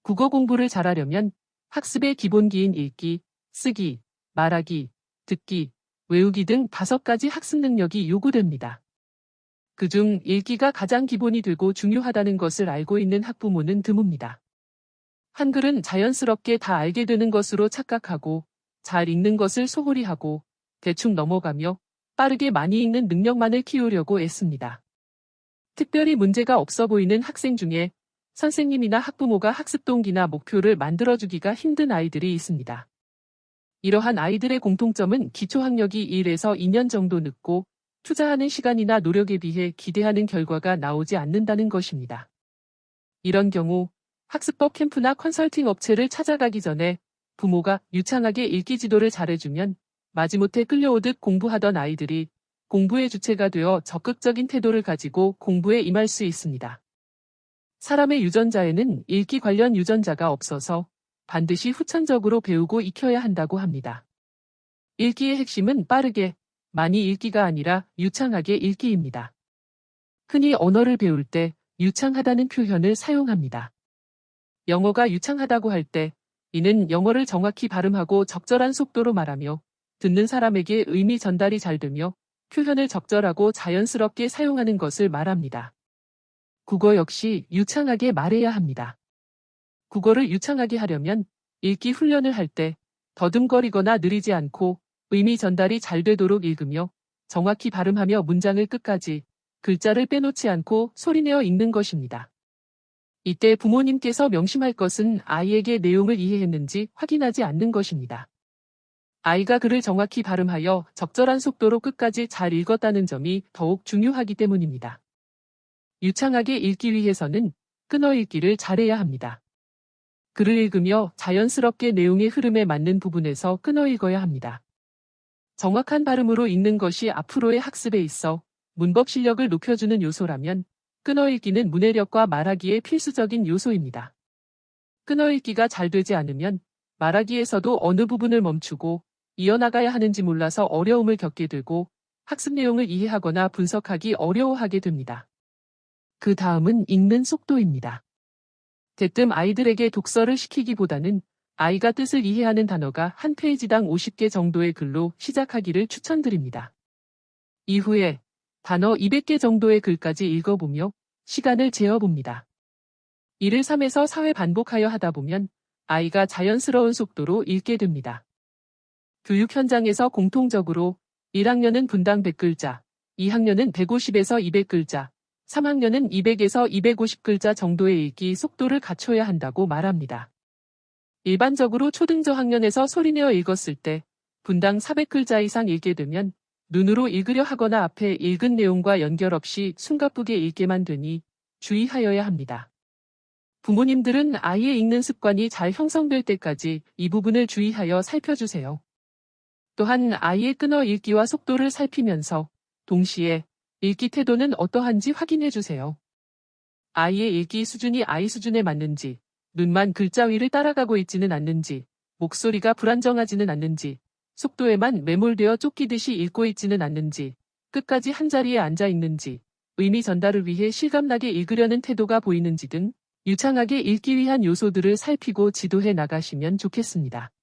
국어 공부를 잘하려면 학습의 기본기인 읽기, 쓰기, 말하기, 듣기, 외우기 등 5가지 학습 능력이 요구됩니다. 그중 읽기가 가장 기본이 되고 중요하다는 것을 알고 있는 학부모는 드뭅니다. 한글은 자연스럽게 다 알게 되는 것으로 착각하고 잘 읽는 것을 소홀히 하고 대충 넘어가며 빠르게 많이 읽는 능력만을 키우려고 애씁니다. 특별히 문제가 없어 보이는 학생 중에 선생님이나 학부모가 학습 동기나 목표를 만들어주기가 힘든 아이들이 있습니다. 이러한 아이들의 공통점은 기초학력이 1에서 2년 정도 늦고 투자하는 시간이나 노력에 비해 기대하는 결과가 나오지 않는다는 것입니다. 이런 경우 학습법 캠프나 컨설팅 업체를 찾아가기 전에 부모가 유창하게 읽기 지도를 잘해주면 마지못해 끌려오듯 공부하던 아이들이 공부의 주체가 되어 적극적인 태도를 가지고 공부에 임할 수 있습니다. 사람의 유전자에는 읽기 관련 유전자가 없어서 반드시 후천적으로 배우고 익혀야 한다고 합니다. 읽기의 핵심은 빠르게, 많이 읽기가 아니라 유창하게 읽기입니다. 흔히 언어를 배울 때 유창하다는 표현을 사용합니다. 영어가 유창하다고 할 때 이는 영어를 정확히 발음하고 적절한 속도로 말하며 듣는 사람에게 의미 전달이 잘 되며 표현을 적절하고 자연스럽게 사용하는 것을 말합니다. 국어 역시 유창하게 말해야 합니다. 국어를 유창하게 하려면 읽기 훈련을 할 때 더듬거리거나 느리지 않고 의미 전달이 잘 되도록 읽으며 정확히 발음하며 문장을 끝까지 글자를 빼놓지 않고 소리내어 읽는 것입니다. 이때 부모님께서 명심할 것은 아이에게 내용을 이해했는지 확인하지 않는 것입니다. 아이가 글을 정확히 발음하여 적절한 속도로 끝까지 잘 읽었다는 점이 더욱 중요하기 때문입니다. 유창하게 읽기 위해서는 끊어읽기를 잘해야 합니다. 글을 읽으며 자연스럽게 내용의 흐름에 맞는 부분에서 끊어 읽어야 합니다. 정확한 발음으로 읽는 것이 앞으로의 학습에 있어 문법 실력을 높여주는 요소라면 끊어 읽기는 문해력과 말하기의 필수적인 요소입니다. 끊어 읽기가 잘 되지 않으면 말하기에서도 어느 부분을 멈추고 이어나가야 하는지 몰라서 어려움을 겪게 되고 학습 내용을 이해하거나 분석하기 어려워하게 됩니다. 그 다음은 읽는 속도입니다. 대뜸 아이들에게 독서를 시키기보다는 아이가 뜻을 이해하는 단어가 한 페이지당 50개 정도의 글로 시작하기를 추천드립니다. 이후에 단어 200개 정도의 글까지 읽어보며 시간을 재어봅니다. 이를 3에서 4회 반복하여 하다 보면 아이가 자연스러운 속도로 읽게 됩니다. 교육 현장에서 공통적으로 1학년은 분당 100글자, 2학년은 150에서 200글자, 3학년은 200에서 250글자 정도의 읽기 속도를 갖춰야 한다고 말합니다. 일반적으로 초등저학년에서 소리내어 읽었을 때 분당 400글자 이상 읽게 되면 눈으로 읽으려 하거나 앞에 읽은 내용과 연결 없이 숨가쁘게 읽게만 되니 주의하여야 합니다. 부모님들은 아이의 읽는 습관이 잘 형성될 때까지 이 부분을 주의하여 살펴주세요. 또한 아이의 끊어 읽기와 속도를 살피면서 동시에 읽기 태도는 어떠한지 확인해 주세요. 아이의 읽기 수준이 아이 수준에 맞는지, 눈만 글자 위를 따라가고 있지는 않는지, 목소리가 불안정하지는 않는지, 속도에만 매몰되어 쫓기듯이 읽고 있지는 않는지, 끝까지 한자리에 앉아 있는지, 의미 전달을 위해 실감나게 읽으려는 태도가 보이는지 등 유창하게 읽기 위한 요소들을 살피고 지도해 나가시면 좋겠습니다.